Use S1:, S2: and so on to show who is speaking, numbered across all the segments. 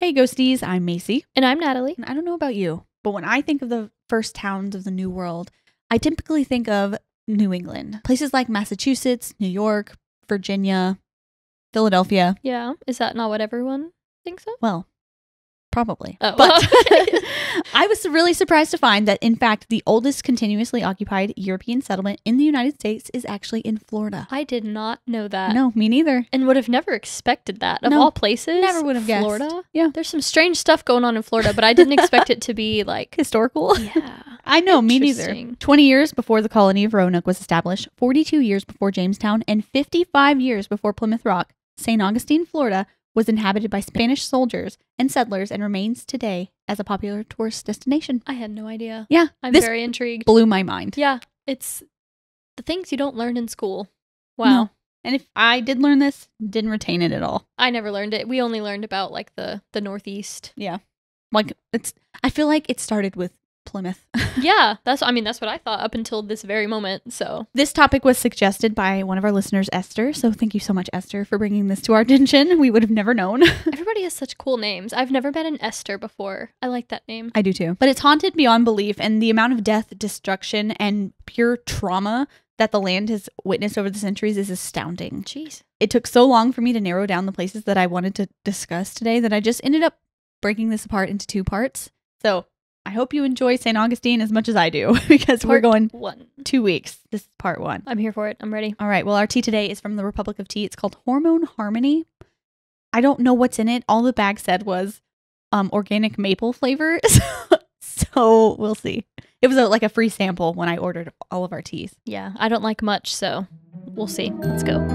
S1: Hey Ghosties, I'm Macy.
S2: And I'm Natalie.
S1: And I don't know about you, but when I think of the first towns of the New World, I typically think of New England. Places like Massachusetts, New York, Virginia, Philadelphia.
S2: Yeah. Is that not what everyone thinks of?
S1: Well, probably.
S2: Oh.
S1: But I was really surprised to find that, in fact, the oldest continuously occupied European settlement in the United States is actually in Florida.
S2: I did not know that.
S1: No, me neither.
S2: And would have never expected that. Of
S1: No,
S2: all places,
S1: never would have guessed.
S2: Florida?
S1: Yeah.
S2: There's some strange stuff going on in Florida, but I didn't expect it to be like...
S1: Historical?
S2: Yeah.
S1: I know, me neither.
S2: Interesting.
S1: 20 years before the colony of Roanoke was established, 42 years before Jamestown, and 55 years before Plymouth Rock, St. Augustine, Florida, was inhabited by Spanish soldiers and settlers and remains today as a popular tourist destination.
S2: I had no idea.
S1: Yeah.
S2: I'm
S1: this
S2: very intrigued.
S1: blew my mind.
S2: Yeah. It's the things you don't learn in school. Wow.
S1: No. And if I did learn this, didn't retain it at all.
S2: I never learned it. We only learned about like the Northeast.
S1: Yeah. Like I feel like it started with Plymouth.
S2: Yeah, that's what I thought up until this very moment. So
S1: this topic was suggested by one of our listeners, Esther. So thank you so much, Esther, for bringing this to our attention. We would have never known.
S2: everybody has such cool names. I've never met an Esther before. I like that name.
S1: I do too. But it's haunted beyond belief, and the amount of death, destruction, and pure trauma that the land has witnessed over the centuries is astounding.
S2: Jeez.
S1: It took so long for me to narrow down the places that I wanted to discuss today that I just ended up breaking this apart into 2 parts. So I hope you enjoy St. Augustine as much as I do, because we're going 2 weeks. This is part 1.
S2: I'm here for it. I'm ready.
S1: All right. Well, our tea today is from the Republic of Tea. It's called Hormone Harmony. I don't know what's in it. All the bag said was organic maple flavors. So we'll see. It was like a free sample when I ordered all of our teas.
S2: Yeah, I don't like much, so we'll see. Let's go.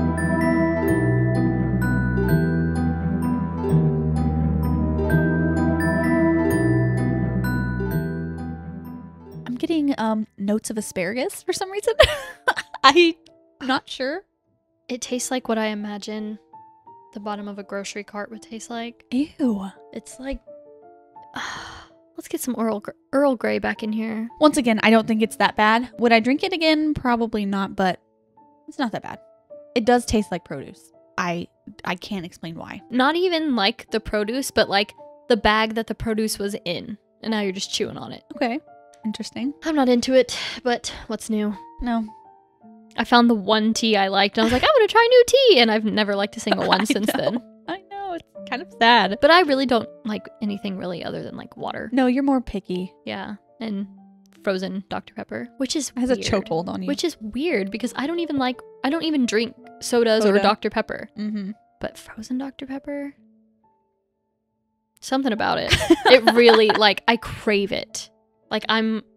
S1: Getting notes of asparagus for some reason. I'm not sure.
S2: It tastes like what I imagine the bottom of a grocery cart would taste like.
S1: Ew.
S2: It's like let's get some Earl Grey back in here.
S1: Once again, I don't think it's that bad. Would I drink it again? Probably not, but it's not that bad. It does taste like produce. I can't explain why.
S2: Not even like the produce, but like the bag that the produce was in, and now you're just chewing on it.
S1: Okay. Interesting.
S2: I'm not into it, but what's new?
S1: No.
S2: I found the one tea I liked, and I was like, I'm going to try new tea, and I've never liked a single one since then.
S1: I know, it's kind of sad.
S2: But I really don't like anything really other than like water.
S1: No, you're more picky.
S2: Yeah, and frozen Dr. Pepper, which is
S1: has
S2: weird.
S1: A chokehold on you.
S2: Which is weird because I don't even drink sodas or Dr. Pepper.
S1: Mm-hmm.
S2: But frozen Dr. Pepper? Something about it. It really, like, I crave it. Like,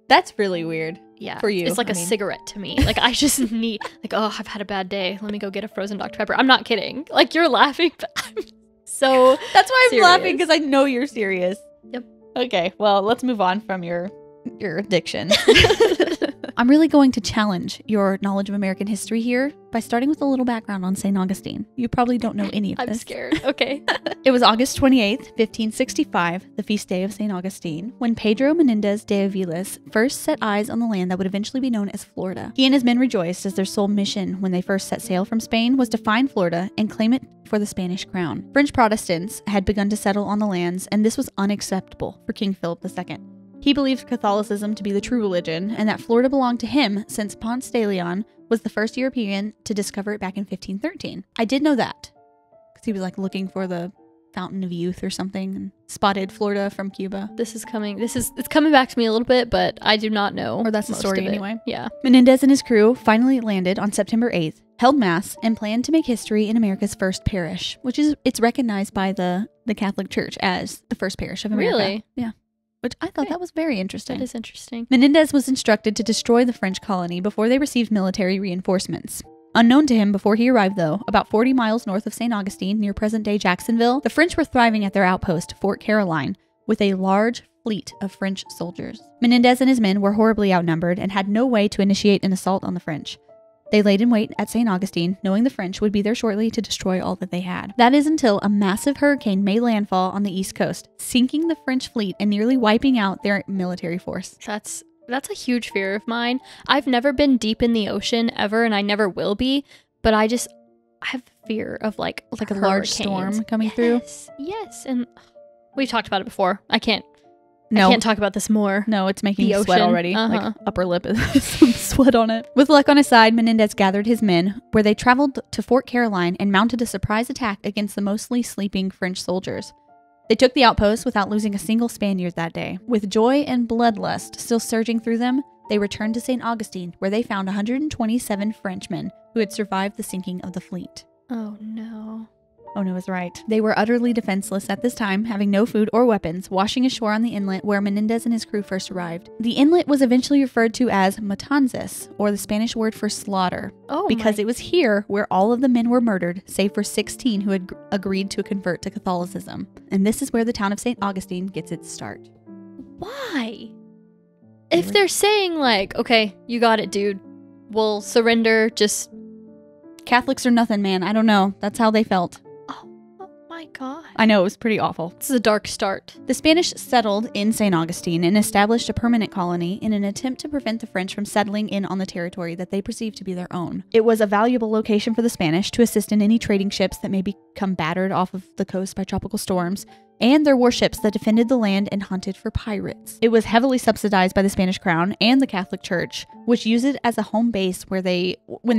S1: that's really weird.
S2: Yeah.
S1: For you.
S2: It's like a cigarette to me. Like, I just need, like, oh, I've had a bad day. Let me go get a frozen Dr. Pepper. I'm not kidding. Like, you're laughing, but I'm so
S1: That's why I'm
S2: serious.
S1: laughing, because I know you're serious.
S2: Yep.
S1: Okay, well, let's move on from your addiction. I'm really going to challenge your knowledge of American history here by starting with a little background on St. Augustine. You probably don't know any of this.
S2: I'm scared. Okay.
S1: It was August 28th, 1565, the feast day of St. Augustine, when Pedro Menendez de Aviles first set eyes on the land that would eventually be known as Florida. He and his men rejoiced as their sole mission when they first set sail from Spain was to find Florida and claim it for the Spanish crown. French Protestants had begun to settle on the lands, and this was unacceptable for King Philip II. He believed Catholicism to be the true religion, and that Florida belonged to him since Ponce de Leon was the first European to discover it back in 1513. I did know that, because he was like looking for the fountain of youth or something and spotted Florida from Cuba.
S2: It's coming back to me a little bit, but I do not know.
S1: Or that's the story anyway.
S2: Yeah.
S1: Menendez and his crew finally landed on September 8th, held mass, and planned to make history in America's first parish, which is, it's recognized by the Catholic Church as the first parish of America.
S2: Really?
S1: Yeah. Which I thought that was very interesting.
S2: That is interesting.
S1: Menendez was instructed to destroy the French colony before they received military reinforcements. Unknown to him before he arrived, though, about 40 miles north of St. Augustine, near present-day Jacksonville, the French were thriving at their outpost, Fort Caroline, with a large fleet of French soldiers. Menendez and his men were horribly outnumbered and had no way to initiate an assault on the French. They laid in wait at St. Augustine, knowing the French would be there shortly to destroy all that they had. That is until a massive hurricane made landfall on the east coast, sinking the French fleet and nearly wiping out their military force.
S2: That's a huge fear of mine. I've never been deep in the ocean ever, and I never will be, but I have fear of like a
S1: large storm coming through.
S2: Yes, and We've talked about it before. I can't
S1: No.
S2: I can't talk about this more.
S1: No, it's making
S2: The
S1: me sweat
S2: ocean.
S1: already.
S2: Uh-huh.
S1: Like, upper lip is some sweat on it. With luck on his side, Menendez gathered his men, where they traveled to Fort Caroline and mounted a surprise attack against the mostly sleeping French soldiers. They took the outpost without losing a single Spaniard that day. With joy and bloodlust still surging through them, they returned to St. Augustine, where they found 127 Frenchmen who had survived the sinking of the fleet.
S2: Oh, no.
S1: Ono was right. They were utterly defenseless at this time, having no food or weapons, washing ashore on the inlet where Menendez and his crew first arrived. The inlet was eventually referred to as Matanzas, or the Spanish word for slaughter, because it was here where all of the men were murdered, save for 16 who had agreed to convert to Catholicism. And this is where the town of St. Augustine gets its start.
S2: Why? If they're saying, like, okay, you got it, dude, we'll surrender, just...
S1: Catholics are nothing, man. I don't know. That's how they felt.
S2: Oh my God.
S1: I know, it was pretty awful.
S2: This is a dark start.
S1: The Spanish settled in St. Augustine and established a permanent colony in an attempt to prevent the French from settling in on the territory that they perceived to be their own. It was a valuable location for the Spanish to assist in any trading ships that may become battered off of the coast by tropical storms, and their warships that defended the land and hunted for pirates. It was heavily subsidized by the Spanish crown and the Catholic Church, which used it as a home base when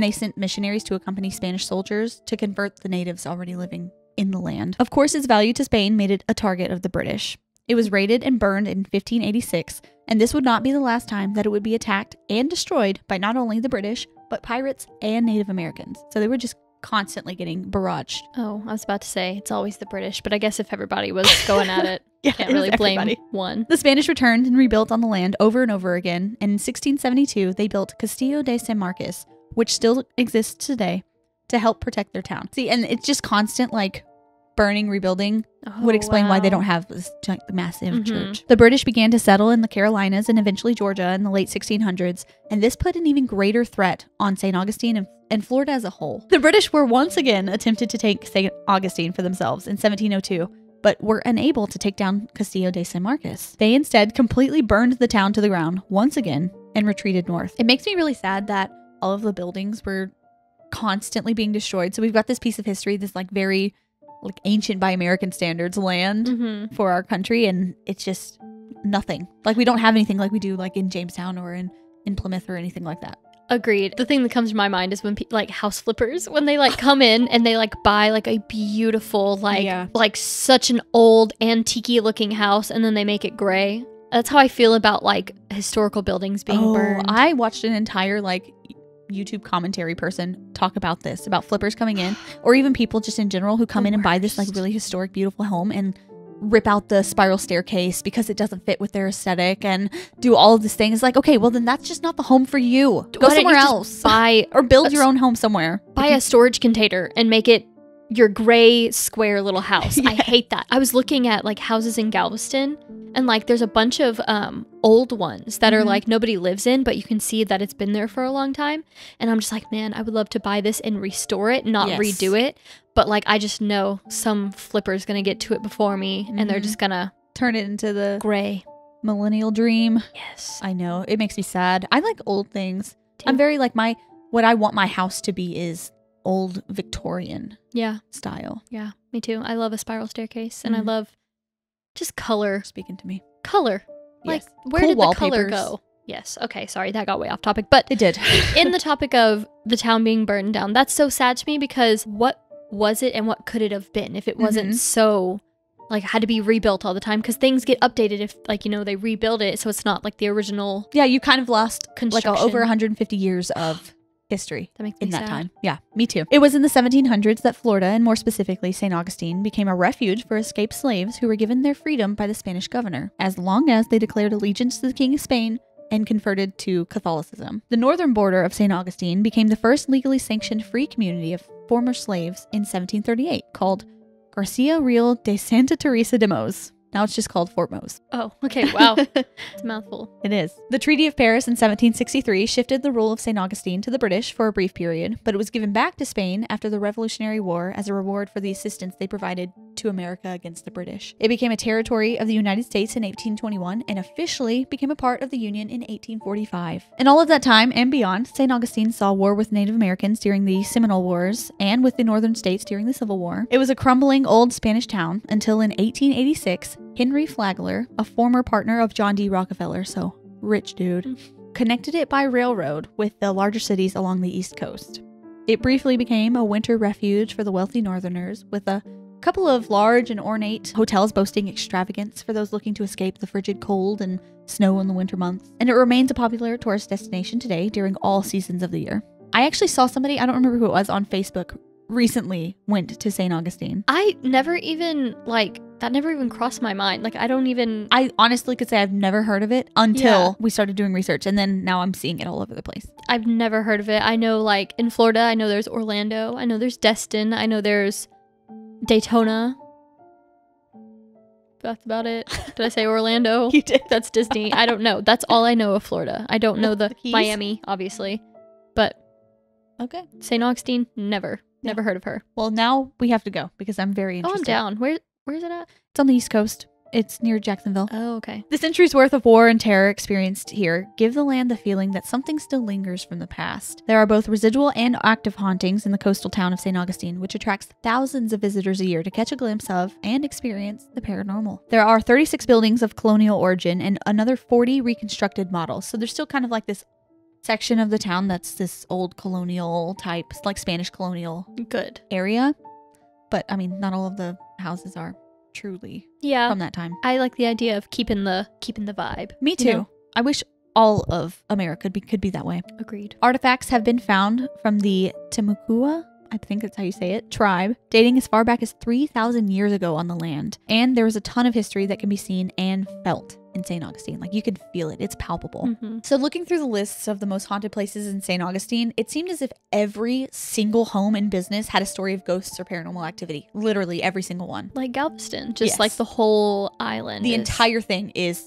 S1: they sent missionaries to accompany Spanish soldiers to convert the natives already living in the land. Of course, its value to Spain made it a target of the British. It was raided and burned in 1586, and this would not be the last time that it would be attacked and destroyed by not only the British, but pirates and Native Americans. So they were just constantly getting barraged.
S2: Oh, I was about to say, it's always the British, but I guess if everybody was going at it,
S1: Yeah,
S2: can't
S1: it was
S2: really blame
S1: everybody.
S2: one.
S1: The Spanish returned and rebuilt on the land over and over again, and in 1672 they built Castillo de San Marcos, which still exists today, to help protect their town. See, and it's just constant, like, burning, rebuilding would explain why they don't have this massive church. The British began to settle in the Carolinas and eventually Georgia in the late 1600s, and this put an even greater threat on St. Augustine and Florida as a whole. The British were once again attempted to take St. Augustine for themselves in 1702, but were unable to take down Castillo de San Marcos. They instead completely burned the town to the ground once again and retreated north. It makes me really sad that all of the buildings were constantly being destroyed. So we've got this piece of history, this like very like ancient by American standards land for our country, and it's just nothing. Like we don't have anything like we do like in Jamestown or in Plymouth or anything like that.
S2: Agreed. The thing that comes to my mind is when like house flippers, when they like come in and they like buy like a beautiful like such an old antique looking house and then they make it gray. That's how I feel about like historical buildings being burned.
S1: I watched an entire like YouTube commentary person talk about this, about flippers coming in, or even people just in general who come in and buy this like really historic, beautiful home and rip out the spiral staircase because it doesn't fit with their aesthetic and do all of this thing. It's like, okay, well then that's just not the home for you. Go somewhere else.
S2: Buy
S1: or build your own home somewhere.
S2: Buy a storage container and make it your gray square little house. I hate that. I was looking at like houses in Galveston and like there's a bunch of old ones that are like nobody lives in, but you can see that it's been there for a long time. And I'm just like, man, I would love to buy this and restore it, not redo it. But like I just know some flipper's gonna get to it before me and they're just gonna
S1: turn it into the
S2: gray
S1: millennial dream.
S2: Yes.
S1: I know. It makes me sad. I like old things. I'm very like what I want my house to be is old Victorian style.
S2: Yeah, me too. I love a spiral staircase and I love just color.
S1: Speaking to me.
S2: Color. Like, where did the color go? Yes. Okay, sorry, that got way off topic. But
S1: it did.
S2: In the topic of the town being burned down, that's so sad to me because what was it and what could it have been if it wasn't so, like, had to be rebuilt all the time? Because things get updated if, like, you know, they rebuild it so it's not like the original.
S1: Yeah, you kind of lost
S2: construction.
S1: Like over 150 years of history
S2: that makes me sad.
S1: That time. Yeah, me too. It was in the 1700s that Florida, and more specifically St. Augustine, became a refuge for escaped slaves who were given their freedom by the Spanish governor, as long as they declared allegiance to the King of Spain and converted to Catholicism. The northern border of St. Augustine became the first legally sanctioned free community of former slaves in 1738, called Garcia Real de Santa Teresa de Mos. Now it's just called Fort Mose.
S2: Oh, okay. Wow. It's a mouthful.
S1: It is. The Treaty of Paris in 1763 shifted the rule of St. Augustine to the British for a brief period, but it was given back to Spain after the Revolutionary War as a reward for the assistance they provided to America against the British. It became a territory of the United States in 1821 and officially became a part of the Union in 1845. In all of that time and beyond, St. Augustine saw war with Native Americans during the Seminole Wars and with the northern states during the Civil War. It was a crumbling old Spanish town until in 1886, Henry Flagler, a former partner of John D. Rockefeller, so rich dude, connected it by railroad with the larger cities along the East Coast. It briefly became a winter refuge for the wealthy Northerners, with a couple of large and ornate hotels boasting extravagance for those looking to escape the frigid cold and snow in the winter months. And it remains a popular tourist destination today during all seasons of the year. I actually saw somebody, I don't remember who it was, on Facebook recently went to St. Augustine.
S2: I never even, that never even crossed my mind.
S1: I honestly could say I've never heard of it until we started doing research, and then now I'm seeing it all over the place.
S2: I've never heard of it. I know, in Florida, I know there's Orlando. I know there's Destin. I know there's Daytona. That's about it. Did I say Orlando?
S1: You did.
S2: That's Disney. I don't know. That's all I know of Florida. I don't know the
S1: Keys?
S2: Miami, obviously. But
S1: Okay.
S2: St. Augustine, never heard of her.
S1: Well, now we have to go because I'm very interested.
S2: Oh, I'm down. Where's it at?
S1: It's on the East Coast. It's near Jacksonville.
S2: Oh, okay.
S1: The centuries worth of war and terror experienced here give the land the feeling that something still lingers from the past. There are both residual and active hauntings in the coastal town of St. Augustine, which attracts thousands of visitors a year to catch a glimpse of and experience the paranormal. There are 36 buildings of colonial origin and another 40 reconstructed models. So there's still kind of like this section of the town that's this old colonial type, like Spanish colonial
S2: Good
S1: area. But I mean, not all of the houses are truly from that time.
S2: I like the idea of keeping the vibe.
S1: Me too.
S2: You know?
S1: I wish all of America could be that way.
S2: Agreed.
S1: Artifacts have been found from the Timucua, I think that's how you say it, tribe, dating as far back as 3,000 years ago on the land. And there is a ton of history that can be seen and felt in St. Augustine. Like, you could feel it. It's palpable.
S2: Mm-hmm.
S1: So looking through the lists of the most haunted places in St. Augustine, it seemed as if every single home and business had a story of ghosts or paranormal activity. Literally every single one.
S2: Like Galveston, just
S1: Yes.
S2: like the whole island.
S1: The entire thing is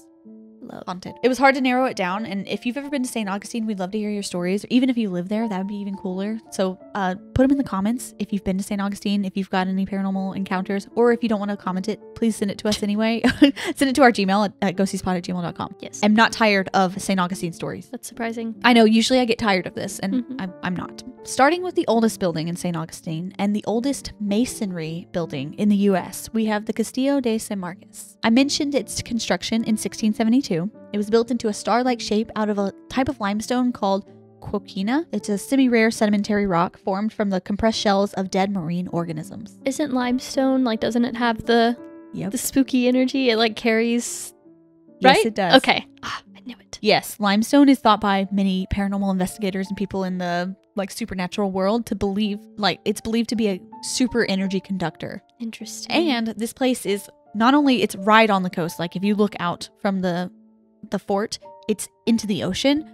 S1: haunted. It was hard to narrow it down, and if you've ever been to St. Augustine, we'd love to hear your stories. Even if you live there, that would be even cooler. So put them in the comments if you've been to St. Augustine, if you've got any paranormal encounters, or if you don't want to comment it, please send it to us anyway. Send it to our Gmail at ghostiespot@gmail.com.
S2: Yes.
S1: I'm not tired of St. Augustine stories.
S2: That's surprising.
S1: I know, usually I get tired of this, and
S2: Mhm.
S1: I'm not. Starting with the oldest building in St. Augustine and the oldest masonry building in the U.S., we have the Castillo de San Marcos. I mentioned its construction in 1672. It was built into a star-like shape out of a type of limestone called quoquina. It's a semi-rare sedimentary rock formed from the compressed shells of dead marine organisms.
S2: Isn't limestone, doesn't it have the spooky energy? It carries, right?
S1: Yes, it does.
S2: Okay. I knew it.
S1: Yes, limestone is thought by many paranormal investigators and people in the supernatural world to believe, it's believed to be a super energy conductor.
S2: Interesting.
S1: And this place is not only, it's right on the coast. Like, if you look out from the fort, it's into the ocean,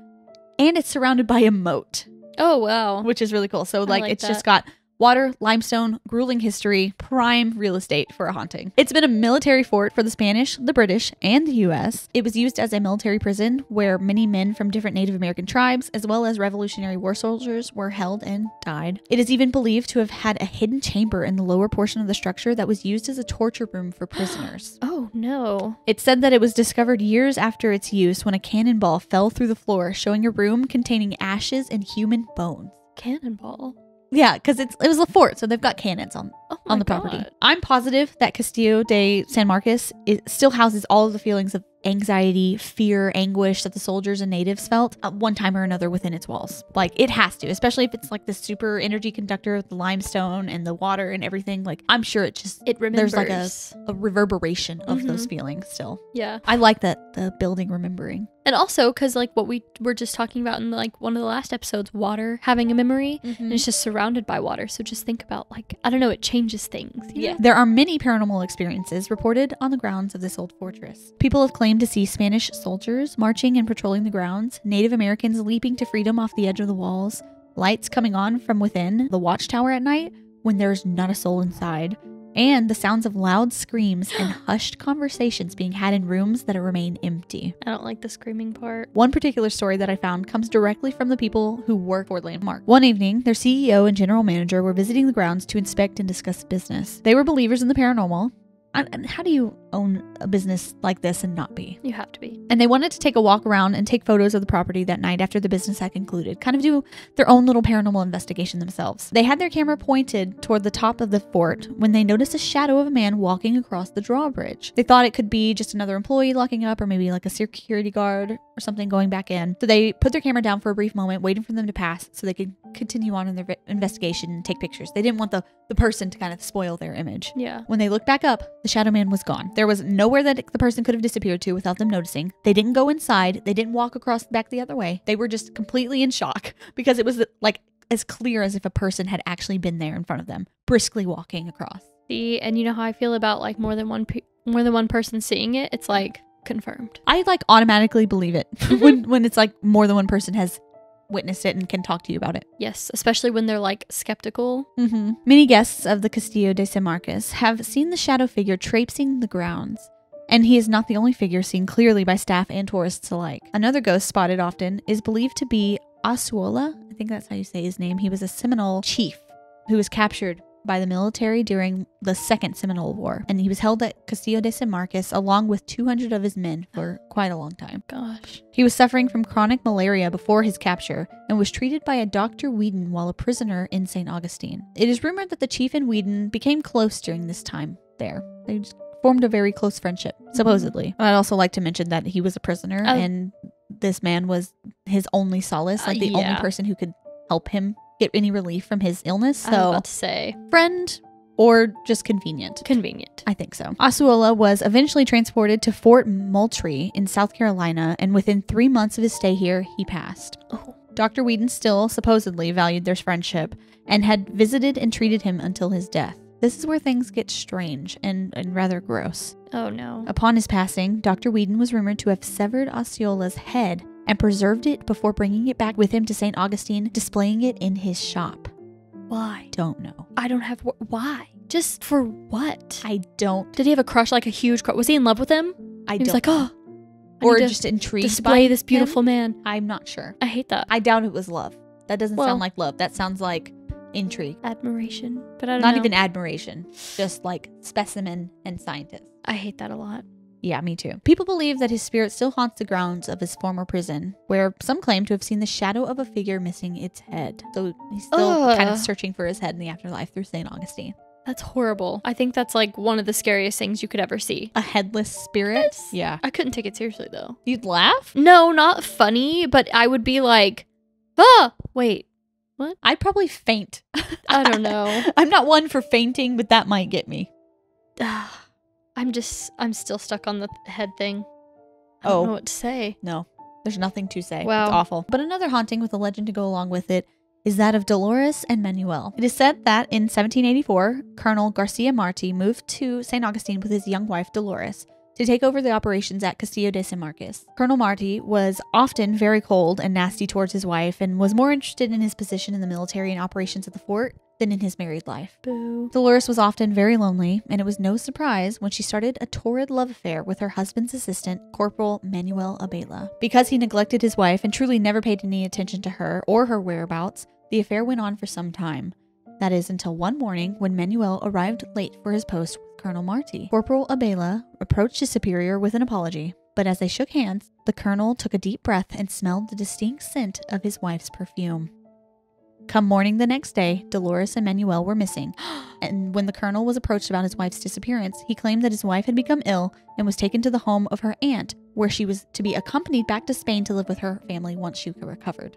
S1: and it's surrounded by a moat,
S2: Oh, wow.
S1: which is really cool. So
S2: I like
S1: it's
S2: that.
S1: just got water, limestone, grueling history, prime real estate for a haunting. It's been a military fort for the Spanish, the British, and the U.S. It was used as a military prison where many men from different Native American tribes, as well as Revolutionary War soldiers, were held and died. It is even believed to have had a hidden chamber in the lower portion of the structure that was used as a torture room for prisoners.
S2: Oh, no.
S1: It's said that it was discovered years after its use when a cannonball fell through the floor, showing a room containing ashes and human bones.
S2: Cannonball.
S1: Yeah, because it was a fort, so they've got cannons on the property.
S2: God.
S1: I'm positive that Castillo de San Marcos still houses all of the feelings of anxiety, fear, anguish that the soldiers and natives felt at one time or another within its walls. It has to, especially if it's this super energy conductor with the limestone and the water and everything. I'm sure
S2: It remembers.
S1: there's a reverberation of those feelings still.
S2: Yeah.
S1: I like that the building remembering.
S2: And also, because what we were just talking about in one of the last episodes, water having a memory, and it's just surrounded by water. So just think about I don't know, it changes things. you know?
S1: There are many paranormal experiences reported on the grounds of this old fortress. People have claimed to see Spanish soldiers marching and patrolling the grounds, Native Americans leaping to freedom off the edge of the walls, lights coming on from within the watchtower at night when there's not a soul inside, and the sounds of loud screams and hushed conversations being had in rooms that remain empty.
S2: I don't like the screaming part.
S1: One particular story that I found comes directly from the people who work for Landmark. One evening, their CEO and general manager were visiting the grounds to inspect and discuss business. They were believers in the paranormal. And how do you own a business like this and not be?
S2: You have to be.
S1: And they wanted to take a walk around and take photos of the property that night after the business had concluded, kind of do their own little paranormal investigation themselves. They had their camera pointed toward the top of the fort when they noticed a shadow of a man walking across the drawbridge. They thought it could be just another employee locking up, or maybe like a security guard or something going back in. So they put their camera down for a brief moment, waiting for them to pass so they could continue on in their investigation and take pictures. They didn't want the person to kind of spoil their image.
S2: Yeah.
S1: When they looked back up, the shadow man was gone. There was nowhere that the person could have disappeared to without them noticing. They didn't go inside. They didn't walk across back the other way. They were just completely in shock because it was like as clear as if a person had actually been there in front of them, briskly walking across.
S2: See, and you know how I feel about like more than one person seeing it? It's like confirmed.
S1: I like automatically believe it when it's like more than one person has witnessed it and can talk to you about it.
S2: Yes, especially when they're like skeptical.
S1: Mm-hmm. Many guests of the Castillo de San Marcos have seen the shadow figure traipsing the grounds, and he is not the only figure seen clearly by staff and tourists alike. Another ghost spotted often is believed to be Osceola. I think that's how you say his name. He was a Seminole chief who was captured by the military during the Second Seminole War, and he was held at Castillo de San Marcos along with 200 of his men for quite a long time.
S2: Gosh.
S1: He was suffering from chronic malaria before his capture and was treated by a Dr. Whedon while a prisoner in St. Augustine. It is rumored that the chief and Whedon became close during this time there. They just formed a very close friendship, supposedly. I'd also like to mention that he was a prisoner and this man was his only solace, like the only person who could help him get any relief from his illness. So,
S2: I was about to say,
S1: friend or just convenient?
S2: Convenient.
S1: I think so. Osceola was eventually transported to Fort Moultrie in South Carolina, and within 3 months of his stay here, he passed.
S2: Oh.
S1: Dr. Whedon still supposedly valued their friendship and had visited and treated him until his death. This is where things get strange and rather gross.
S2: Oh no.
S1: Upon his passing, Dr. Whedon was rumored to have severed Osceola's head and preserved it before bringing it back with him to St. Augustine, displaying it in his shop.
S2: Why?
S1: Don't know.
S2: I don't have... Why? Just for what?
S1: I don't.
S2: Did he have a crush, like a huge crush? Was he in love with him?
S1: He
S2: was like, oh.
S1: Or just intrigued
S2: display
S1: by
S2: this beautiful
S1: him?
S2: man.
S1: I'm not sure.
S2: I hate that.
S1: I doubt it was love. That doesn't sound like love. That sounds like intrigue.
S2: Admiration. But I don't know.
S1: Not even admiration. Just like specimen and scientist.
S2: I hate that a lot.
S1: Yeah, me too. People believe that his spirit still haunts the grounds of his former prison, where some claim to have seen the shadow of a figure missing its head. So he's still kind of searching for his head in the afterlife through St. Augustine.
S2: That's horrible. I think that's like one of the scariest things you could ever see.
S1: A headless spirit?
S2: Yes.
S1: Yeah.
S2: I couldn't take it seriously though.
S1: You'd laugh?
S2: No, not funny, but I would be like, wait, what?
S1: I'd probably faint.
S2: I don't know.
S1: I'm not one for fainting, but that might get me.
S2: I'm still stuck on the head thing. I don't know what to say.
S1: No, there's nothing to say.
S2: Wow.
S1: It's awful. But another haunting with a legend to go along with it is that of Dolores and Manuel. It is said that in 1784, Colonel Garcia Marti moved to St. Augustine with his young wife, Dolores, to take over the operations at Castillo de San Marcos. Colonel Marti was often very cold and nasty towards his wife and was more interested in his position in the military and operations at the fort than in his married life.
S2: Boo.
S1: Dolores was often very lonely, and it was no surprise when she started a torrid love affair with her husband's assistant, Corporal Manuel Abela. Because he neglected his wife and truly never paid any attention to her or her whereabouts, the affair went on for some time. That is, until one morning when Manuel arrived late for his post with Colonel Marti. Corporal Abela approached his superior with an apology, but as they shook hands, the colonel took a deep breath and smelled the distinct scent of his wife's perfume. Come morning the next day, Dolores and Manuel were missing, and when the colonel was approached about his wife's disappearance, he claimed that his wife had become ill and was taken to the home of her aunt, where she was to be accompanied back to Spain to live with her family once she recovered.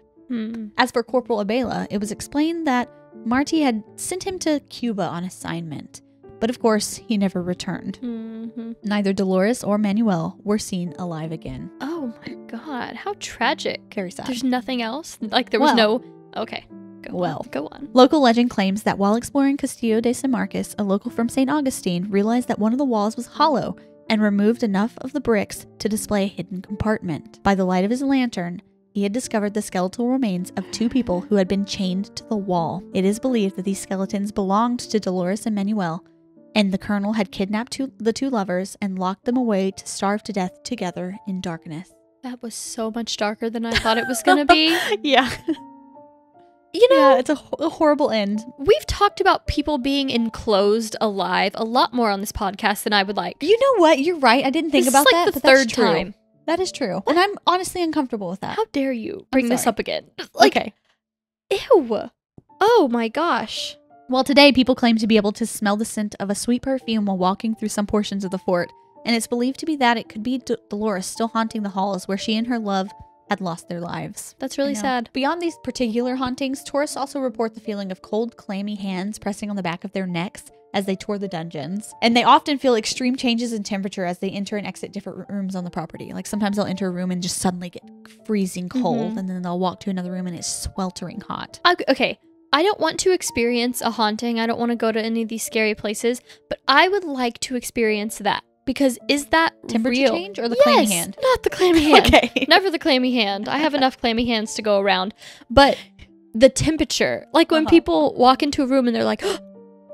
S1: As for Corporal Abela, it was explained that Marti had sent him to Cuba on assignment, but of course, he never returned. Neither Dolores or Manuel were seen alive again.
S2: Oh my god, how tragic.
S1: Very sad.
S2: There's nothing else? Like there was no... Okay. Go on.
S1: Local legend claims that while exploring Castillo de San Marcos, a local from St. Augustine realized that one of the walls was hollow and removed enough of the bricks to display a hidden compartment. By the light of his lantern, he had discovered the skeletal remains of two people who had been chained to the wall. It is believed that these skeletons belonged to Dolores and Manuel, and the colonel had kidnapped the two lovers and locked them away to starve to death together in darkness.
S2: That was so much darker than I thought it was going to be.
S1: Yeah.
S2: You know,
S1: yeah, it's a horrible end.
S2: We've talked about people being enclosed alive a lot more on this podcast than I would like.
S1: You know what? You're right. I didn't think about that.
S2: This is like the third time.
S1: That is true. And I'm honestly uncomfortable with that.
S2: How dare you bring this up again?
S1: Okay.
S2: Ew. Oh my gosh.
S1: Well, today people claim to be able to smell the scent of a sweet perfume while walking through some portions of the fort. And it's believed to be that it could be Dolores still haunting the halls where she and her love had lost their lives.
S2: That's really sad.
S1: Beyond these particular hauntings, tourists also report the feeling of cold, clammy hands pressing on the back of their necks as they tour the dungeons. And they often feel extreme changes in temperature as they enter and exit different rooms on the property. Like sometimes they'll enter a room and just suddenly get freezing cold, and then they'll walk to another room and it's sweltering hot.
S2: Okay. I don't want to experience a haunting. I don't want to go to any of these scary places, but I would like to experience that. Because is that
S1: temperature
S2: real?
S1: Change or the clammy hand?
S2: Not the clammy hand.
S1: Okay.
S2: Never the clammy hand. I have enough clammy hands to go around. But the temperature, like when people walk into a room and they're like, oh,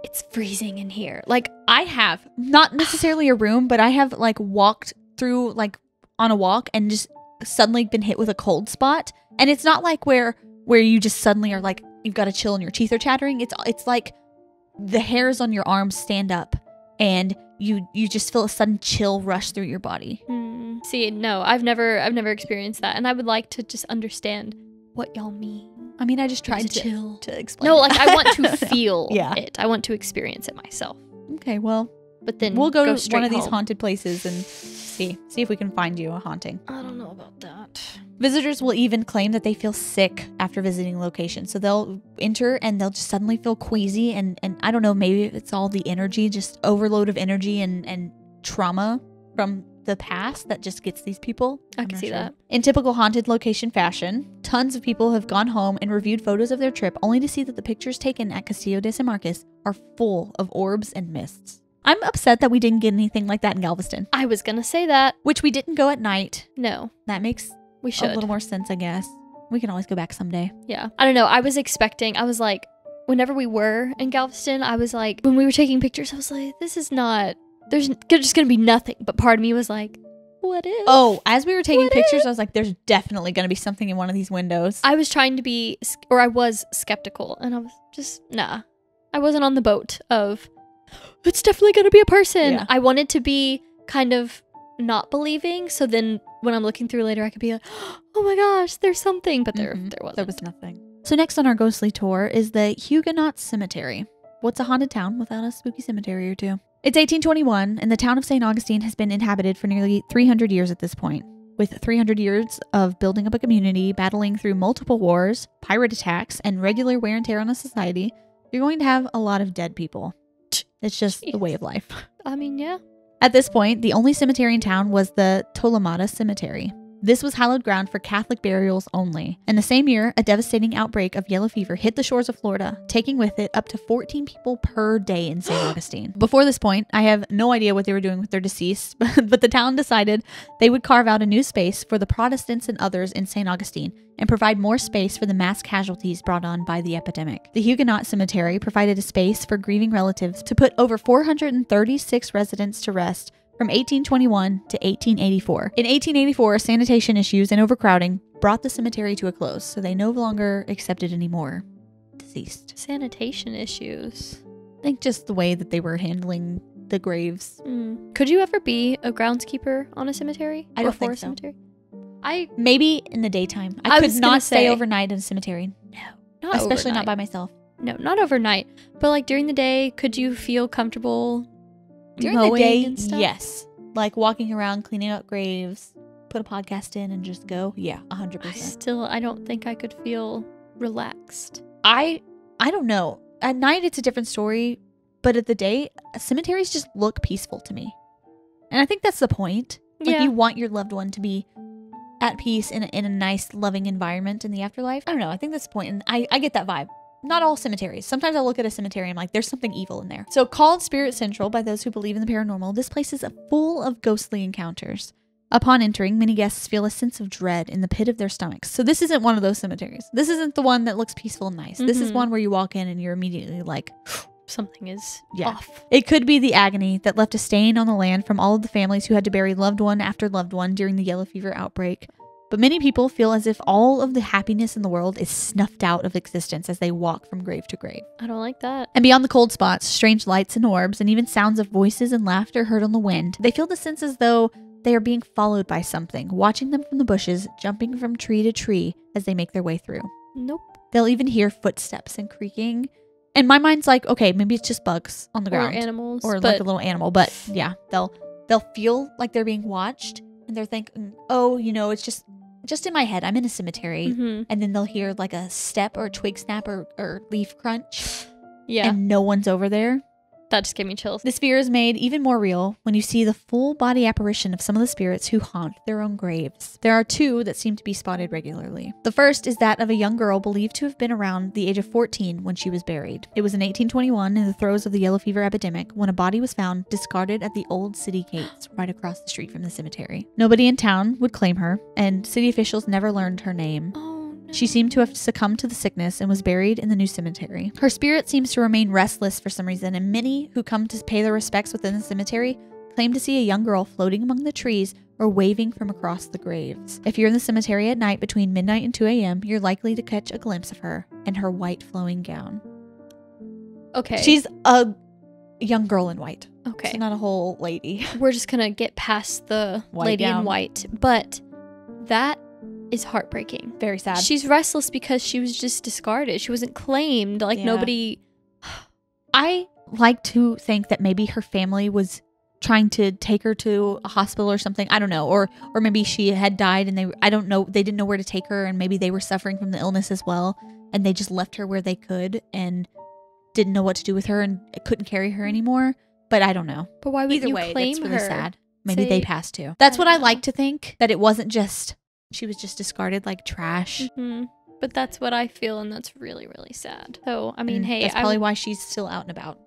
S2: it's freezing in here. Like
S1: I have, not necessarily a room, but I have like walked through like on a walk and just suddenly been hit with a cold spot. And it's not like where you just suddenly are like, you've got a chill and your teeth are chattering. It's like the hairs on your arms stand up and you just feel a sudden chill rush through your body.
S2: See, no, I've never experienced that, and I would like to just understand what y'all mean.
S1: I mean, I just tried
S2: to
S1: explain.
S2: No, like I want to feel
S1: Yeah.
S2: it. I want to experience it myself.
S1: Okay, well,
S2: but then
S1: we'll go to one of
S2: home.
S1: these haunted places and see if we can find you a haunting.
S2: I don't know about that.
S1: Visitors will even claim that they feel sick after visiting locations. So they'll enter and they'll just suddenly feel queasy and I don't know, maybe it's all the energy, just overload of energy and trauma from the past that just gets these people.
S2: I can see that.
S1: In typical haunted location fashion, tons of people have gone home and reviewed photos of their trip only to see that the pictures taken at Castillo de San Marcos are full of orbs and mists. I'm upset that we didn't get anything like that in Galveston.
S2: I was gonna say that.
S1: Which we didn't go at night.
S2: No.
S1: That makes
S2: we should.
S1: a little more sense, I guess. We can always go back someday.
S2: Yeah. I don't know. I was like, whenever we were in Galveston, I was like, when we were taking pictures, I was like, this is not, there's just gonna be nothing. But part of me was like, what if?
S1: Oh, as we were taking pictures, I was like, there's definitely gonna be something in one of these windows.
S2: I was trying to be, or I was skeptical, and I was just, nah. I wasn't on the boat of, it's definitely gonna be a person.
S1: Yeah.
S2: I wanted to be kind of not believing, so then when I'm looking through later, I could be like, oh my gosh, there's something, but there wasn't.
S1: There was nothing. So next on our ghostly tour is the Huguenot Cemetery. What's a haunted town without a spooky cemetery or two? It's 1821, and the town of St. Augustine has been inhabited for nearly 300 years at this point. With 300 years of building up a community, battling through multiple wars, pirate attacks, and regular wear and tear on a society, you're going to have a lot of dead people. It's just the way of life.
S2: I mean, yeah.
S1: At this point, the only cemetery in town was the Tolemata Cemetery. This was hallowed ground for Catholic burials only. In the same year, a devastating outbreak of yellow fever hit the shores of Florida, taking with it up to 14 people per day in St. Augustine. Before this point, I have no idea what they were doing with their deceased, but the town decided they would carve out a new space for the Protestants and others in St. Augustine and provide more space for the mass casualties brought on by the epidemic. The Huguenot Cemetery provided a space for grieving relatives to put over 436 residents to rest from 1821 to 1884. In 1884, sanitation issues and overcrowding brought the cemetery to a close, so they no longer accepted any more deceased.
S2: Sanitation issues.
S1: I think just the way that they were handling the graves.
S2: Could you ever be a groundskeeper on a cemetery?
S1: I don't think so.
S2: Cemetery?
S1: Maybe in the daytime. I could not stay overnight in a cemetery.
S2: No, not
S1: especially
S2: overnight.
S1: not by myself.
S2: No, not overnight. But like during the day, could you feel comfortable
S1: during the day?
S2: And stuff?
S1: Yes. Like walking around, cleaning up graves, put a podcast in and just go. Yeah, 100%.
S2: I don't think I could feel relaxed.
S1: I don't know. At night, it's a different story. But at the day, cemeteries just look peaceful to me. And I think that's the point. Like you want your loved one to be at peace in a nice, loving environment in the afterlife. I don't know. I think that's the point. And I get that vibe. Not all cemeteries. Sometimes I look at a cemetery and I'm like, there's something evil in there. So called Spirit Central by those who believe in the paranormal, this place is full of ghostly encounters. Upon entering, many guests feel a sense of dread in the pit of their stomachs. So this isn't one of those cemeteries. This isn't the one that looks peaceful and nice. This is one where you walk in and you're immediately like,
S2: something is
S1: Yeah.
S2: off.
S1: It could be the agony that left a stain on the land from all of the families who had to bury loved one after loved one during the yellow fever outbreak. But many people feel as if all of the happiness in the world is snuffed out of existence as they walk from grave to grave.
S2: I don't like that.
S1: And beyond the cold spots, strange lights and orbs, and even sounds of voices and laughter heard on the wind, they feel the sense as though they are being followed by something, watching them from the bushes, jumping from tree to tree as they make their way through.
S2: Nope.
S1: They'll even hear footsteps and creaking. And my mind's like, okay, maybe it's just bugs on the ground.
S2: Or animals.
S1: Or like a little animal. But yeah, they'll feel like they're being watched, and they're thinking, oh, it's just in my head. I'm in a cemetery.
S2: Mm-hmm.
S1: And then they'll hear like a step or a twig snap or leaf crunch.
S2: Yeah.
S1: And no one's over there.
S2: That just gave me chills.
S1: This fear is made even more real when you see the full body apparition of some of the spirits who haunt their own graves. There are two that seem to be spotted regularly. The first is that of a young girl believed to have been around the age of 14 when she was buried. It was in 1821 in the throes of the yellow fever epidemic when a body was found discarded at the old city gates right across the street from the cemetery. Nobody in town would claim her, and city officials never learned her name. She seemed to have succumbed to the sickness and was buried in the new cemetery. Her spirit seems to remain restless for some reason, and many who come to pay their respects within the cemetery claim to see a young girl floating among the trees or waving from across the graves. If you're in the cemetery at night between midnight and 2 a.m., you're likely to catch a glimpse of her and her white flowing gown.
S2: Okay.
S1: She's a young girl in white.
S2: Okay.
S1: She's not a whole lady.
S2: We're just going to get past the
S1: White
S2: lady
S1: gown.
S2: in white, but that is heartbreaking.
S1: Very sad.
S2: She's restless because she was just discarded. She wasn't claimed. Like, nobody...
S1: I like to think that maybe her family was trying to take her to a hospital or something. I don't know. Or maybe she had died and I don't know. They didn't know where to take her, and maybe they were suffering from the illness as well. And they just left her where they could and didn't know what to do with her and couldn't carry her anymore. But I don't know.
S2: But why would
S1: Either
S2: you
S1: way,
S2: claim
S1: that's really
S2: her?
S1: sad. Maybe
S2: Say-
S1: they passed too. That's what
S2: I
S1: I
S2: don't
S1: like
S2: know.
S1: to think. That it wasn't just... She was just discarded like trash.
S2: Mm-hmm. But that's what I feel, and that's really, really sad. So, I mean,
S1: And
S2: hey,
S1: that's probably why she's still out and about.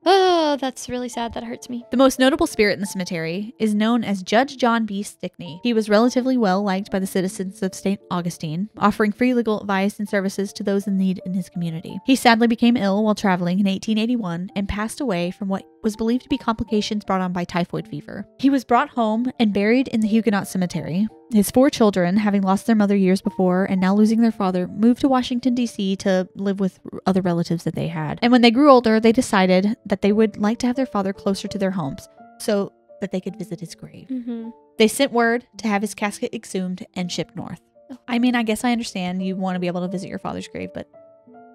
S2: Oh, that's really sad. That hurts me.
S1: The most notable spirit in the cemetery is known as Judge John B. Stickney. He was relatively well liked by the citizens of St Augustine, offering free legal advice and services to those in need in his community. He sadly became ill while traveling in 1881 and passed away from what was believed to be complications brought on by typhoid fever. He was brought home and buried in the Huguenot Cemetery. His 4 children, having lost their mother years before and now losing their father, moved to Washington, D.C. to live with other relatives that they had. And when they grew older, they decided that they would like to have their father closer to their homes so that they could visit his grave.
S2: Mm-hmm.
S1: They sent word to have his casket exhumed and shipped north. I mean, I guess I understand you want to be able to visit your father's grave, but...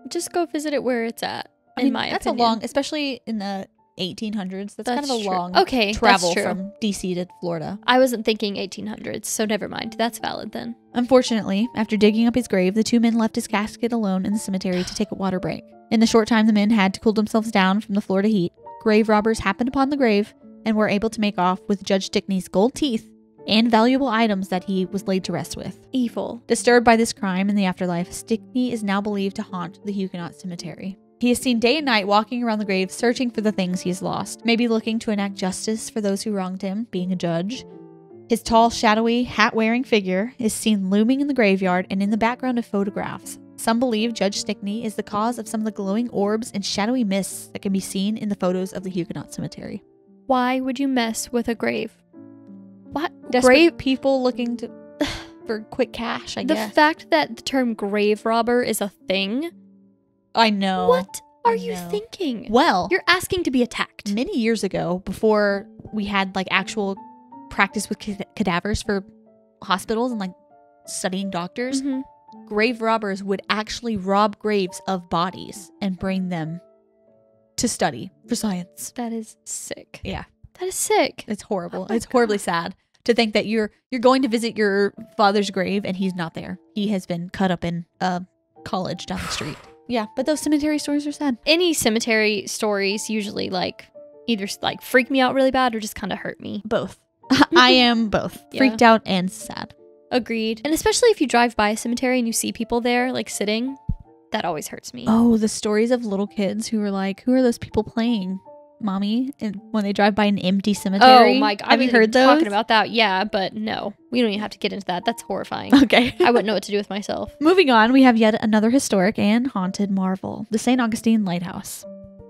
S2: Just go visit it where it's at,
S1: I mean,
S2: my
S1: that's
S2: opinion.
S1: a long, especially in the 1800s. That's kind of a
S2: true.
S1: long
S2: Okay,
S1: travel
S2: that's true.
S1: from D.C. to Florida.
S2: I wasn't thinking 1800s, so never mind. That's valid then.
S1: Unfortunately, after digging up his grave, the 2 men left his casket alone in the cemetery to take a water break. In the short time the men had to cool themselves down from the Florida heat, grave robbers happened upon the grave and were able to make off with Judge Stickney's gold teeth and valuable items that he was laid to rest with.
S2: Evil.
S1: Disturbed by this crime in the afterlife, Stickney is now believed to haunt the Huguenot Cemetery. He is seen day and night walking around the grave searching for the things he has lost, maybe looking to enact justice for those who wronged him, being a judge. His tall, shadowy, hat-wearing figure is seen looming in the graveyard and in the background of photographs. Some believe Judge Stickney is the cause of some of the glowing orbs and shadowy mists that can be seen in the photos of the Huguenot Cemetery.
S2: Why would you mess with a grave? What?
S1: Desperate
S2: Grave?
S1: people looking to for quick cash, I
S2: The
S1: guess.
S2: fact that the term grave robber is a thing?
S1: I know.
S2: What are
S1: I
S2: you
S1: know.
S2: thinking?
S1: Well,
S2: You're asking to be attacked.
S1: many years ago, before we had like actual practice with cadavers for hospitals and like studying doctors,
S2: Mhm.
S1: grave robbers would actually rob graves of bodies and bring them to study for science.
S2: That is sick.
S1: Yeah,
S2: That is sick.
S1: it's horrible.
S2: Oh my
S1: It's horribly
S2: God.
S1: sad to think that you're going to visit your father's grave and he's not there. He has been cut up in a college down the street. Yeah, but those cemetery stories are sad.
S2: Any cemetery stories usually like either like freak me out really bad or just kind of hurt me.
S1: Both. I am both.
S2: Yeah.
S1: Freaked out and sad.
S2: Agreed. And especially if you drive by a cemetery and you see people there like sitting, that always hurts me.
S1: Oh, the stories of little kids who were like, who are those people playing, mommy? And when they drive by an empty cemetery.
S2: Oh my god.
S1: Have you heard those?
S2: Talking about that. Yeah, but no. We don't even have to get into that. That's horrifying.
S1: Okay.
S2: I wouldn't know what to do with myself.
S1: Moving on, we have yet another historic and haunted marvel, the St. Augustine Lighthouse.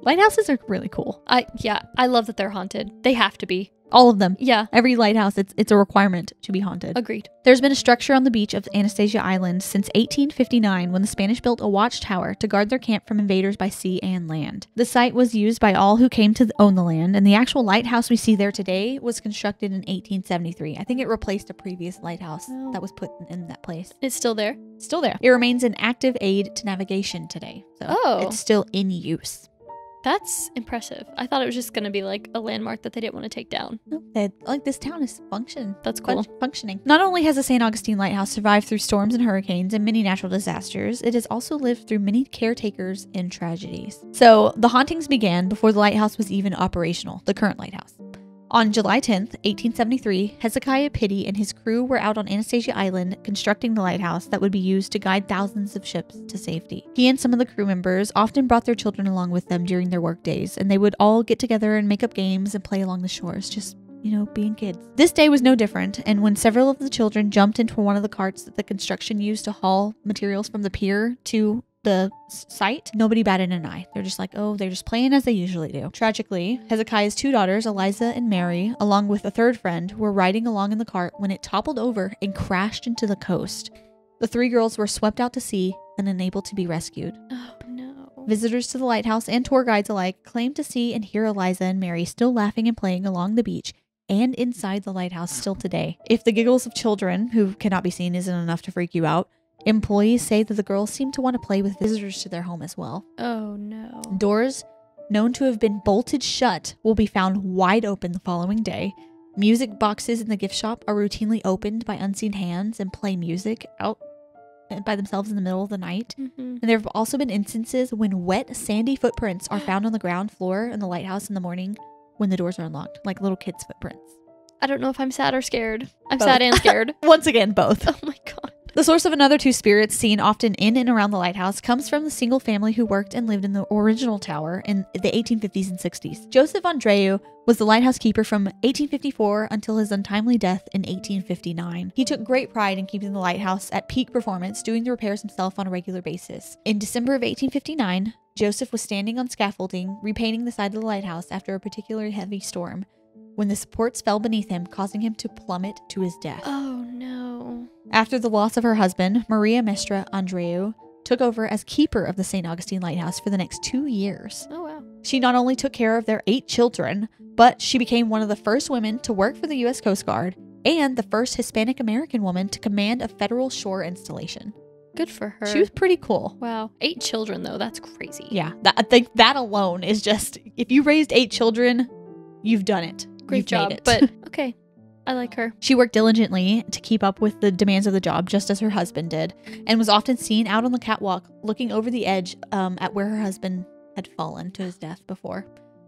S1: Lighthouses are really cool.
S2: I love that they're haunted. They have to be.
S1: All of them.
S2: Yeah.
S1: Every lighthouse, it's a requirement to be haunted.
S2: Agreed.
S1: There's been a structure on the beach of Anastasia Island since 1859 when the Spanish built a watchtower to guard their camp from invaders by sea and land. The site was used by all who came to own the land, and the actual lighthouse we see there today was constructed in 1873. I think it replaced a previous lighthouse that was put in that place.
S2: It's still there?
S1: Still there. It remains an active aid to navigation today. So it's still in use.
S2: That's impressive. I thought it was just going to be like a landmark that they didn't want to take down.
S1: No, like this town is functioning.
S2: That's cool.
S1: Functioning. Not only has the St. Augustine Lighthouse survived through storms and hurricanes and many natural disasters, it has also lived through many caretakers and tragedies. So the hauntings began before the lighthouse was even operational, the current lighthouse. On July 10th, 1873, Hezekiah Pitty and his crew were out on Anastasia Island constructing the lighthouse that would be used to guide thousands of ships to safety. He and some of the crew members often brought their children along with them during their work days, and they would all get together and make up games and play along the shores, just, being kids. This day was no different, and when several of the children jumped into one of the carts that the construction used to haul materials from the pier to the site, nobody batted an eye. They're just like, they're just playing as they usually do. Tragically, Hezekiah's two daughters, Eliza and Mary, along with a third friend, were riding along in the cart when it toppled over and crashed into the coast. The three girls were swept out to sea and unable to be rescued.
S2: Oh, no.
S1: Visitors to the lighthouse and tour guides alike claimed to see and hear Eliza and Mary still laughing and playing along the beach and inside the lighthouse still today. If the giggles of children, who cannot be seen, isn't enough to freak you out, employees say that the girls seem to want to play with visitors to their home as well.
S2: Oh, no.
S1: Doors known to have been bolted shut will be found wide open the following day. Music boxes in the gift shop are routinely opened by unseen hands and play music out by themselves in the middle of the night.
S2: Mm-hmm.
S1: And there have also been instances when wet, sandy footprints are found on the ground floor in the lighthouse in the morning when the doors are unlocked, like little kids' footprints.
S2: I don't know if I'm sad or scared. I'm
S1: Both.
S2: sad and scared.
S1: Once again, both.
S2: Oh my God.
S1: The source of another two spirits seen often in and around the lighthouse comes from the single family who worked and lived in the original tower in the 1850s and 60s. Joseph Andreu was the lighthouse keeper from 1854 until his untimely death in 1859. He took great pride in keeping the lighthouse at peak performance, doing the repairs himself on a regular basis. In December of 1859, Joseph was standing on scaffolding, repainting the side of the lighthouse after a particularly heavy storm, when the supports fell beneath him, causing him to plummet to his death.
S2: Oh, no.
S1: After the loss of her husband, Maria Mestra Andreu took over as keeper of the St. Augustine Lighthouse for the next 2 years.
S2: Oh, wow.
S1: She not only took care of their 8 children, but she became one of the first women to work for the U.S. Coast Guard and the first Hispanic American woman to command a federal shore installation.
S2: Good for her.
S1: She was pretty cool.
S2: Wow. 8 children, though. That's crazy.
S1: Yeah. I think that alone is just, if you raised 8 children, you've done it.
S2: Great
S1: You've
S2: job.
S1: made it.
S2: But okay. I like her.
S1: She worked diligently to keep up with the demands of the job, just as her husband did, and was often seen out on the catwalk looking over the edge at where her husband had fallen to his death before.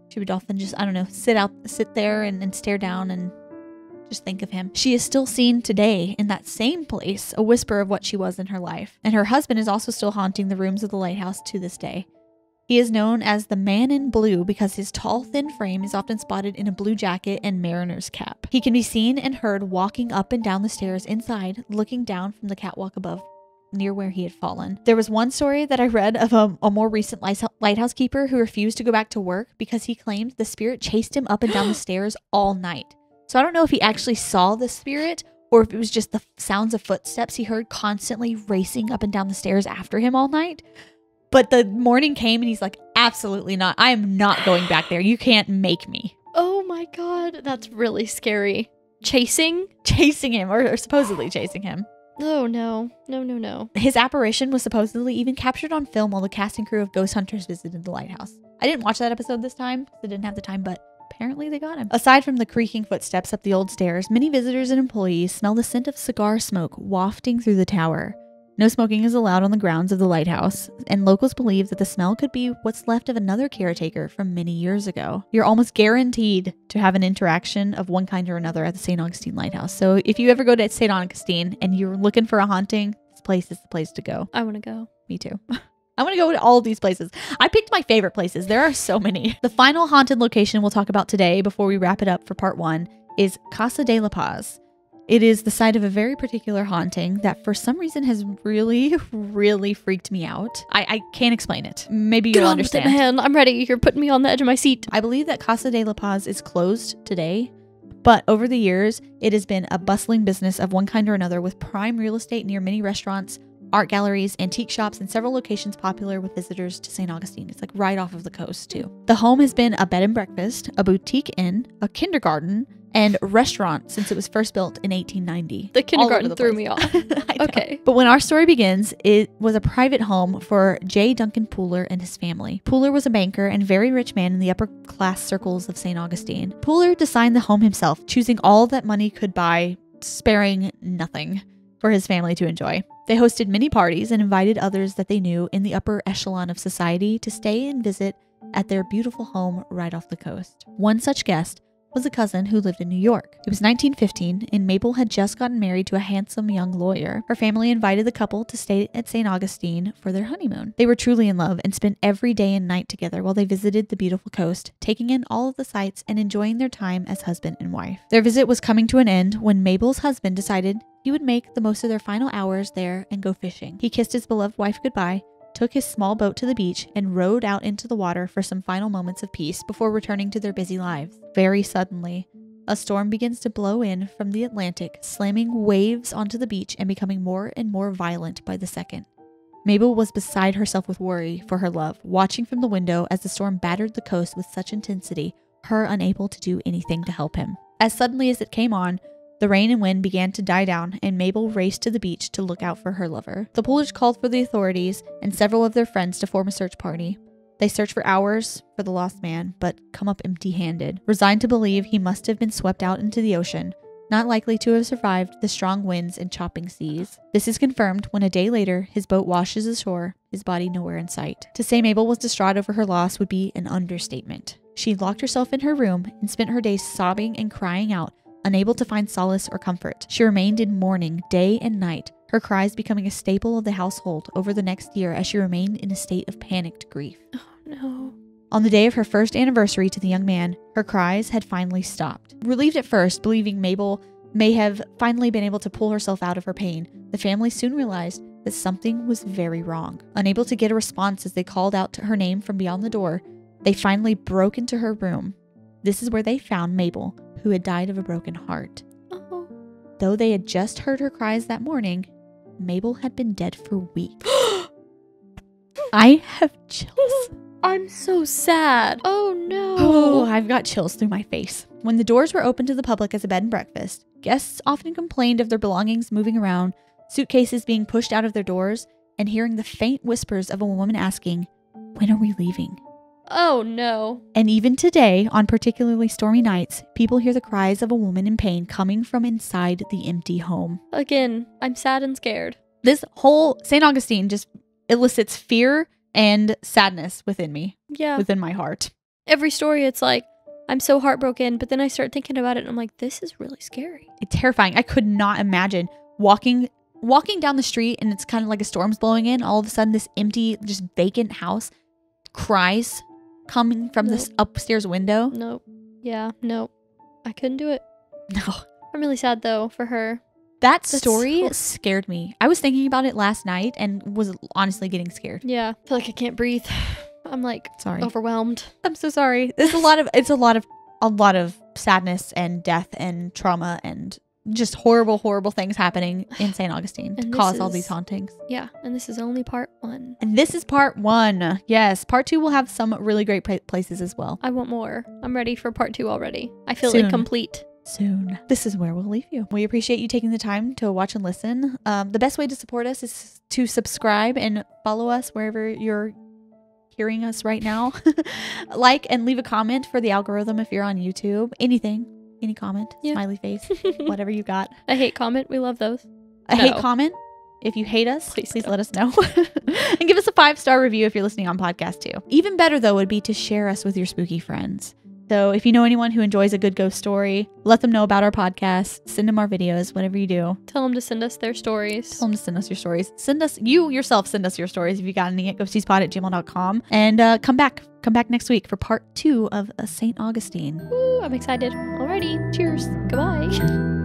S1: She would often just, sit there and stare down and just think of him. She is still seen today in that same place, a whisper of what she was in her life. And her husband is also still haunting the rooms of the lighthouse to this day. He is known as the Man in Blue because his tall, thin frame is often spotted in a blue jacket and mariner's cap. He can be seen and heard walking up and down the stairs inside, looking down from the catwalk above, near where he had fallen. There was one story that I read of a more recent lighthouse keeper who refused to go back to work because he claimed the spirit chased him up and down the stairs all night. So I don't know if he actually saw the spirit or if it was just the sounds of footsteps he heard constantly racing up and down the stairs after him all night. But the morning came and he's like, absolutely not. I am not going back there. You can't make me.
S2: Oh my God. That's really scary. Chasing
S1: him or supposedly chasing him.
S2: Oh no. No.
S1: His apparition was supposedly even captured on film while the cast and crew of Ghost Hunters visited the lighthouse. I didn't watch that episode this time because I didn't have the time, but apparently they got him. Aside from the creaking footsteps up the old stairs, many visitors and employees smell the scent of cigar smoke wafting through the tower. No smoking is allowed on the grounds of the lighthouse, and locals believe that the smell could be what's left of another caretaker from many years ago. You're almost guaranteed to have an interaction of one kind or another at the St. Augustine Lighthouse. So if you ever go to St. Augustine and you're looking for a haunting, this place is the place to go.
S2: I want to go.
S1: Me too. I want to go to all of these places. I picked my favorite places. There are so many. The final haunted location we'll talk about today before we wrap it up for part 1 is Casa de la Paz. It is the site of a very particular haunting that for some reason has really, really freaked me out. I can't explain it. Maybe you'll understand.
S2: Get on with it, man. I'm ready. You're putting me on the edge of my seat.
S1: I believe that Casa de la Paz is closed today, but over the years, it has been a bustling business of one kind or another with prime real estate near many restaurants, art galleries, antique shops, and several locations popular with visitors to St. Augustine. It's like right off of the coast too. The home has been a bed and breakfast, a boutique inn, a kindergarten, and restaurant since it was first built in 1890.
S2: The kindergarten threw me off. Okay.
S1: But when our story begins, it was a private home for J. Duncan Pooler and his family. Pooler was a banker and very rich man in the upper class circles of St. Augustine. Pooler designed the home himself, choosing all that money could buy, sparing nothing for his family to enjoy. They hosted many parties and invited others that they knew in the upper echelon of society to stay and visit at their beautiful home right off the coast. One such guest was a cousin who lived in New York. It was 1915 and Mabel had just gotten married to a handsome young lawyer. Her family invited the couple to stay at St. Augustine for their honeymoon. They were truly in love and spent every day and night together while they visited the beautiful coast, taking in all of the sights and enjoying their time as husband and wife. Their visit was coming to an end when Mabel's husband decided he would make the most of their final hours there and go fishing. He kissed his beloved wife goodbye, took his small boat to the beach, and rowed out into the water for some final moments of peace before returning to their busy lives. Very suddenly, a storm begins to blow in from the Atlantic, slamming waves onto the beach and becoming more and more violent by the second. Mabel was beside herself with worry for her love, watching from the window as the storm battered the coast with such intensity, her unable to do anything to help him. As suddenly as it came on, the rain and wind began to die down, and Mabel raced to the beach to look out for her lover. The Poolers called for the authorities and several of their friends to form a search party. They searched for hours for the lost man, but come up empty-handed, resigned to believe he must have been swept out into the ocean, not likely to have survived the strong winds and chopping seas. This is confirmed when a day later, his boat washes ashore, his body nowhere in sight. To say Mabel was distraught over her loss would be an understatement. She locked herself in her room and spent her days sobbing and crying out, unable to find solace or comfort. She remained in mourning day and night, her cries becoming a staple of the household over the next year as she remained in a state of panicked grief.
S2: Oh no.
S1: On the day of her first anniversary to the young man, her cries had finally stopped. Relieved at first, believing Mabel may have finally been able to pull herself out of her pain, the family soon realized that something was very wrong. Unable to get a response as they called out to her name from beyond the door, they finally broke into her room. This is where they found Mabel, who had died of a broken heart.
S2: Oh.
S1: Though they had just heard her cries that morning, Mabel had been dead for weeks. I have chills.
S2: I'm so sad. Oh no.
S1: Oh, I've got chills through my face. When the doors were opened to the public as a bed and breakfast, guests often complained of their belongings moving around, suitcases being pushed out of their doors, and hearing the faint whispers of a woman asking, "When are we leaving?"
S2: Oh no.
S1: And even today, on particularly stormy nights, people hear the cries of a woman in pain coming from inside the empty home.
S2: Again, I'm sad and scared.
S1: This whole St. Augustine just elicits fear and sadness within me.
S2: Yeah.
S1: Within my heart.
S2: Every story, it's like, I'm so heartbroken, but then I start thinking about it and I'm like, this is really scary.
S1: It's terrifying. I could not imagine walking down the street and it's kind of like a storm's blowing in. All of a sudden, this empty, just vacant house, cries coming from this upstairs window.
S2: Nope. Yeah, nope. I couldn't do it.
S1: No.
S2: I'm really sad though for her.
S1: That story scared me. I was thinking about it last night and was honestly getting scared.
S2: Yeah. I feel like I can't breathe. I'm like overwhelmed.
S1: I'm so sorry. There's a lot of sadness and death and trauma and just horrible things happening in St. Augustine to cause all these hauntings.
S2: Yeah, and this is only part 1.
S1: And this is part 1. Yes, part 2 will have some really great places as well.
S2: I want more. I'm ready for part 2 already. I feel incomplete.
S1: Soon. This is where we'll leave you. We appreciate you taking the time to watch and listen. The best way to support us is to subscribe and follow us wherever you're hearing us right now. Like and leave a comment for the algorithm if you're on YouTube. Anything. Any comment, smiley face, whatever you got.
S2: A hate comment, we love those.
S1: Hate comment. If you hate us, please let us know. And give us a 5-star review if you're listening on podcast too. Even better though would be to share us with your spooky friends. So if you know anyone who enjoys a good ghost story, let them know about our podcast. Send them our videos, whatever you do.
S2: Tell them to send us their stories.
S1: Tell them to send us your stories. You yourself send us your stories if you got any at ghostiespod@gmail.com. And come back next week for part 2 of St. Augustine.
S2: Woo, I'm excited. Alrighty.
S1: Cheers.
S2: Goodbye.